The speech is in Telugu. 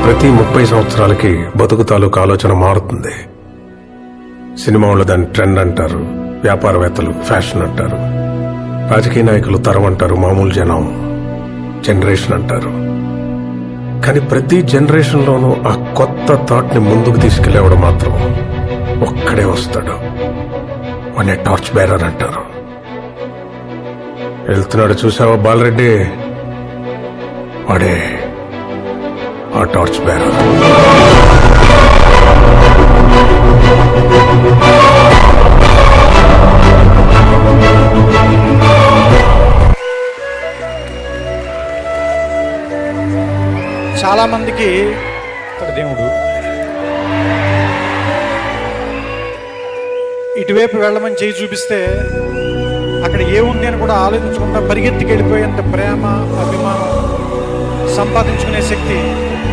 ప్రతి 30 సంవత్సరాలకి బతుకు తాలూకు ఆలోచన మారుతుంది. సినిమా వాళ్ళు దాన్ని ట్రెండ్ అంటారు, వ్యాపారవేత్తలు ఫ్యాషన్ అంటారు, రాజకీయ నాయకులు తరం అంటారు, మామూలు జనం జనరేషన్ అంటారు. కానీ ప్రతి జనరేషన్లోనూ ఆ కొత్త థాట్ ని ముందుకు తీసుకెళ్లేవాడు మాత్రం ఒక్కడే వస్తాడు. వాడిని టార్చ్ బేరర్ అంటారు. వెళ్తున్నాడు చూసావా బాలరెడ్డి, వాడే ఆ టార్చ్ బేరర్. చాలా మందికి దేవుడు ఇటువైపు వెళ్ళమని చేయి చూపిస్తే అక్కడ ఏముంది అని కూడా ఆలోచించకుండా పరిగెత్తికి వెళ్ళిపోయేంత ప్రేమ అభిమానం సంపాదించుకునే శక్తి